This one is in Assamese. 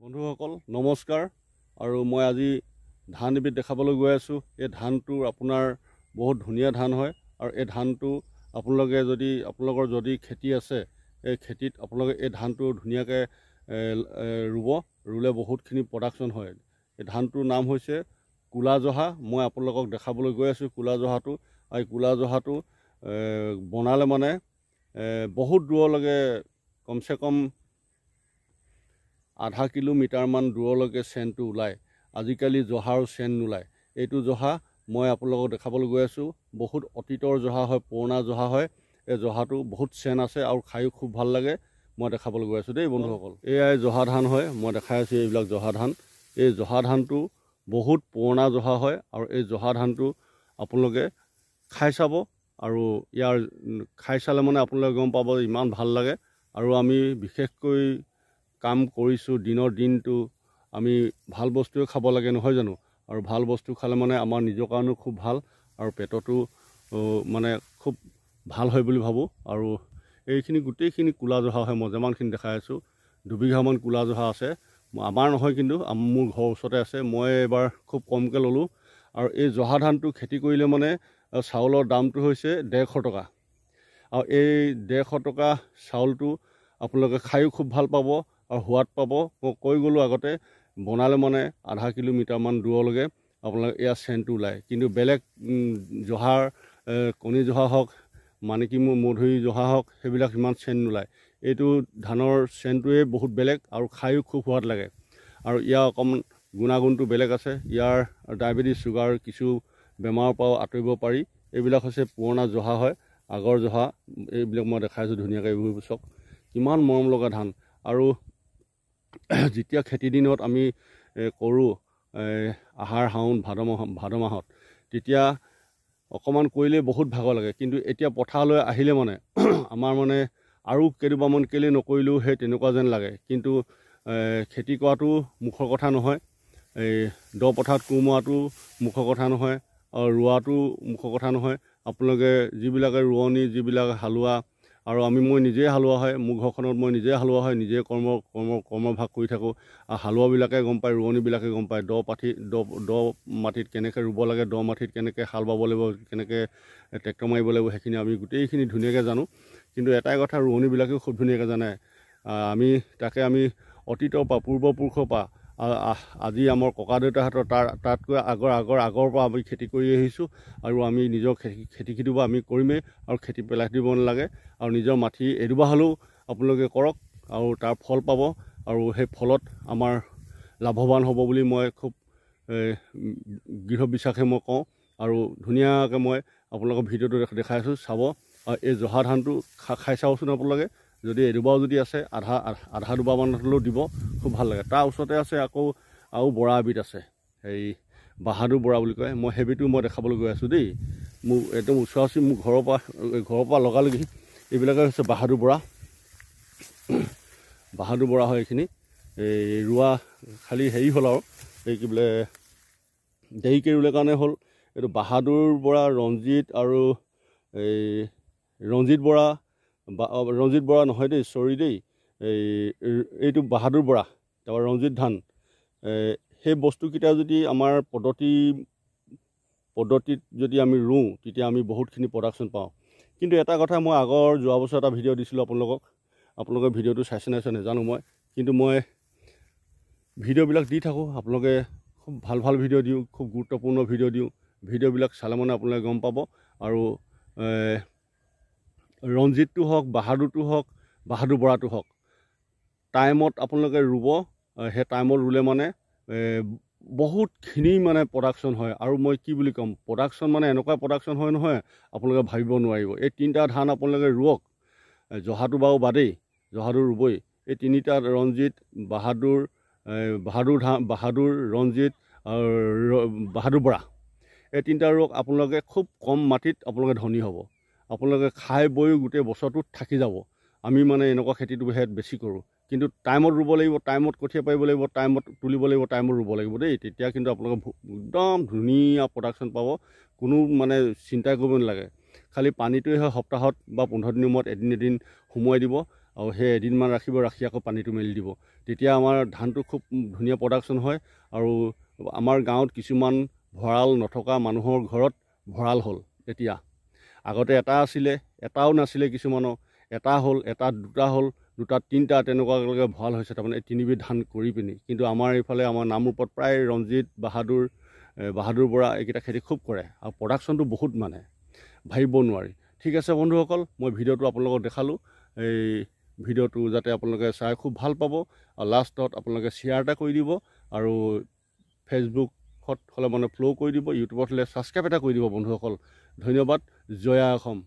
বন্ধুসকল নমস্কাৰ আৰু মই আজি ধান এবিধ দেখাবলৈ গৈ আছোঁ। এই ধানটো আপোনাৰ বহুত ধুনীয়া ধান হয় আৰু এই ধানটো আপোনালোকৰ যদি খেতি আছে, এই খেতিত আপোনালোকে এই ধানটো ধুনীয়াকৈ ৰুলে বহুতখিনি প্ৰডাকশ্যন হয়। এই ধানটোৰ নাম হৈছে ক'লা জহা। মই আপোনালোকক দেখাবলৈ গৈ আছোঁ ক'লা জহাটো। আৰু ক'লা জহাটো বনালে মানে বহুত দূৰলৈকে কমচে কম আধা কিলোমিটাৰমান দূৰলৈকে চেনটো ওলায়। আজিকালি জহাৰো চেন নোলায়। এইটো জহা মই আপোনালোকক দেখাবলৈ গৈ আছোঁ। বহুত অতীতৰ জহা হয়, পুৰণা জহা হয়। এই জহাটো বহুত চেন আছে আৰু খায়ো খুব ভাল লাগে। মই দেখাবলৈ গৈ আছোঁ দেই বন্ধুসকল। এয়াই জহা ধান হয়, মই দেখাই আছোঁ এইবিলাক জহা ধান। এই জহা ধানটো বহুত পুৰণা জহা হয় আৰু এই জহা ধানটো আপোনালোকে খাই চাব আৰু ইয়াৰ খাই চালে মানে আপোনালোকে গম পাব ইমান ভাল লাগে। আৰু আমি বিশেষকৈ কাম কৰিছোঁ দিনৰ দিনটো, আমি ভাল বস্তুৱে খাব লাগে নহয় জানো? আৰু ভাল বস্তু খালে মানে আমাৰ নিজৰ কাৰণেও খুব ভাল আৰু পেটতো মানে খুব ভাল হয় বুলি ভাবোঁ। আৰু এইখিনি গোটেইখিনি ক'লা জহা হয়। মই যিমানখিনি দেখাই আছোঁ 2 বিঘামান ক'লা জহা আছে। আমাৰ নহয় কিন্তু মোৰ ঘৰৰ ওচৰতে আছে। মই এবাৰ খুব কমকৈ ল'লোঁ। আৰু এই জহা ধানটো খেতি কৰিলে মানে চাউলৰ দামটো হৈছে 150 টকা। আৰু এই 150 টকা চাউলটো আপোনালোকে খায়ো খুব ভাল পাব আৰু সোৱাদ পাব। মই কৈ গ'লোঁ আগতে, বনালে মানে আধা কিলোমিটাৰমান দূৰলৈকে আপোনালোকে ইয়াৰ চেনটো ওলায়। কিন্তু বেলেগ জহাৰ কণী জহা হওক, মানিকী মধুৰি জহা হওক, সেইবিলাক ইমান চেন নোলায়। এইটো ধানৰ চেনটোৱে বহুত বেলেগ আৰু খায়ো খুব সোৱাদ লাগে। আৰু ইয়াৰ অকণমান গুণাগুণটো বেলেগ আছে। ইয়াৰ ডায়েবেটিছ চুগাৰ কিছু বেমাৰৰ পৰাও আঁতৰিব পাৰি। এইবিলাক হৈছে পুৰণা জহা হয়, আগৰ জহা। এইবিলাক মই দেখাইছোঁ ধুনীয়াকৈ। এইবোৰ চাওক কিমান মৰম লগা ধান। আৰু যেতিয়া খেতিৰ দিনত আমি কৰোঁ আহাৰ শাওণ ভাদ মাহত, তেতিয়া অকণমান কৰিলেই বহুত ভাগৰ লাগে। কিন্তু এতিয়া পথাৰলৈ আহিলে মানে আমাৰ মানে আৰু কেইবামান কেলে নকৰিলেও সেই তেনেকুৱা যেন লাগে। কিন্তু খেতি কৰাটো মুখৰ কথা নহয়, এই দ পথাৰত কোৰ মৰাটো মুখৰ কথা নহয়, আৰু ৰোৱাটো মুখৰ কথা নহয়। আপোনালোকে যিবিলাকে ৰোৱনী, যিবিলাকে হালোৱা, আৰু মই নিজেই হালোৱা হয়, মোৰ ঘৰখনত মই নিজেই হালোৱা হয়, নিজেই কৰ্মভাগ কৰি থাকোঁ। আৰু হালোৱাবিলাকে গম পায়, ৰোৱনীবিলাকে গম পায় দ মাটিত কেনেকৈ ৰুব লাগে, দ মাটিত কেনেকৈ হাল বাব লাগিব, কেনেকৈ ট্ৰেক্টৰ মাৰিব লাগিব, সেইখিনি আমি গোটেইখিনি ধুনীয়াকৈ জানো। কিন্তু এটাই কথা, ৰোৱনীবিলাকেও খুব ধুনীয়াকৈ জানে। আমি অতীতৰ পৰা, পূৰ্বপুৰুষৰ পৰা, আজি আমাৰ ককা দেউতাহঁতৰ তাতকৈ আগৰ পৰা আমি খেতি কৰি আহিছোঁ। আৰু আমি নিজৰ খেতিটো আমি কৰিমেই আৰু খেতি পেলাই দিব নালাগে। আৰু নিজৰ মাটি এডোবা হ'লেও আপোনালোকে কৰক আৰু তাৰ ফল পাব। আৰু সেই ফলত আমাৰ লাভৱান হ'ব বুলি মই খুব দৃঢ় বিশ্বাসে মই কওঁ। আৰু ধুনীয়াকৈ মই আপোনালোকৰ ভিডিঅ'টো দেখাই আছোঁ, চাব। আৰু এই জহা ধানটো খাই চাবচোন আপোনালোকে। যদি এডোবাও যদি আছে, আধা দুবাৰমান হ'লেও দিব, খুব ভাল লাগে। তাৰ ওচৰতে আছে আৰু বৰা এবিধ আছে, এই বাহাদুৰ বৰা বুলি কয়। মই সেইবিধো মই দেখাবলৈ গৈ আছোঁ দেই। মোৰ একদম ওচৰা-ওচৰি মোৰ ঘৰৰ পৰা লগালগি এইবিলাকে হৈছে বাহাদুৰ বৰা। বাহাদুৰ বৰা হয় এইখিনি। এই ৰোৱা খালি হেৰি হ'ল আৰু এই কি বোলে দেৰিকৈ ৰুলে কাৰণে হ'ল। এইটো বাহাদুৰ বৰা, ৰঞ্জিত আৰু এই ৰঞ্জিত বৰা নহয় দেই, চৰি দেই। এইটো বাহাদুৰ বৰা, তাৰপৰা ৰঞ্জিত ধান। সেই বস্তুকেইটা যদি আমাৰ পদ্ধতিত যদি আমি ৰুওঁ, তেতিয়া আমি বহুতখিনি প্ৰডাকশ্যন পাওঁ। কিন্তু এটা কথা, মই যোৱা বছৰ এটা ভিডিঅ' দিছিলোঁ আপোনালোকে ভিডিঅ'টো চাইছে নাজানো মই। কিন্তু মই ভিডিঅ'বিলাক দি থাকোঁ, আপোনালোকে খুব ভাল ভিডিঅ' দিওঁ, খুব গুৰুত্বপূৰ্ণ ভিডিঅ' দিওঁ। ভিডিঅ'বিলাক চালে মানে আপোনালোকে গম পাব। আৰু ৰঞ্জিতটো হওক, বাহাদুৰটো হওক, বাহাদুৰ বৰাটো হওক, টাইমত আপোনালোকে ৰুব। সেই টাইমত ৰুলে মানে বহুতখিনি মানে প্ৰডাকশ্যন হয়। আৰু মই কি বুলি ক'ম, প্ৰডাকশ্যন মানে এনেকুৱা প্ৰডাকশ্যন হয় নহয়, আপোনালোকে ভাবিব নোৱাৰিব। এই 3টা ধান আপোনালোকে ৰুৱক, জহাটো বাৰু বাদেই, জহাটো ৰুবই। এই 3টা ৰঞ্জিত, বাহাদুৰ, ৰঞ্জিত আৰু বাহাদুৰ বৰা, এই 3টা ৰুৱক। আপোনালোকে খুব কম মাটিত আপোনালোকে ধনী হ'ব। আপোনালোকে খাই বৈও গোটেই বছৰটোত থাকি যাব। আমি মানে এনেকুৱা খেতিটো বেছি কৰোঁ। কিন্তু টাইমত ৰুব লাগিব, টাইমত কঠীয়া পাৰিব লাগিব, টাইমত তুলিব লাগিব, টাইমত ৰুব লাগিব দেই। তেতিয়া কিন্তু আপোনালোকে একদম ধুনীয়া প্ৰডাকশ্যন পাব। কোনো মানে চিন্তা কৰিব নালাগে। খালি পানীটোৱে হয় সপ্তাহত বা 15 দিনৰ মূৰত এদিন সোমোৱাই দিব। আৰু সেই এদিনমান ৰাখিব, ৰাখি আকৌ পানীটো মেলি দিব। তেতিয়া আমাৰ ধানটো খুব ধুনীয়া প্ৰডাকশ্যন হয়। আৰু আমাৰ গাঁৱত কিছুমান ভঁৰাল নথকা মানুহৰ ঘৰত ভঁৰাল হ'ল এতিয়া। আগতে এটা আছিলে, এটাও নাছিলে কিছুমানৰ, এটা হ'ল, এটাত দুটা হ'ল, দুটাত তিনিটা, তেনেকুৱালৈকে ভঁৰাল হৈছে তাৰমানে তিনিবিধ ধান কৰি পিনি। কিন্তু আমাৰ এইফালে আমাৰ নামৰূপত প্ৰায় ৰঞ্জিত, বাহাদুৰ বৰা এইকেইটা খেতি খুব কৰে আৰু প্ৰডাকশ্যনটো বহুত, মানে ভাবিব নোৱাৰি। ঠিক আছে বন্ধুসকল, মই ভিডিঅ'টো আপোনালোকক দেখালোঁ। এই ভিডিঅ'টো যাতে আপোনালোকে চাই খুব ভাল পাব। আৰু লাষ্টত আপোনালোকে শ্বেয়াৰ এটা কৰি দিব, আৰু ফেচবুকত হ'লে মানে ফ'ল' কৰি দিব, ইউটিউবত হ'লে ছাবস্ক্ৰাইব এটা কৰি দিব বন্ধুসকল। ধন্যবাদ। জয় আই অসম।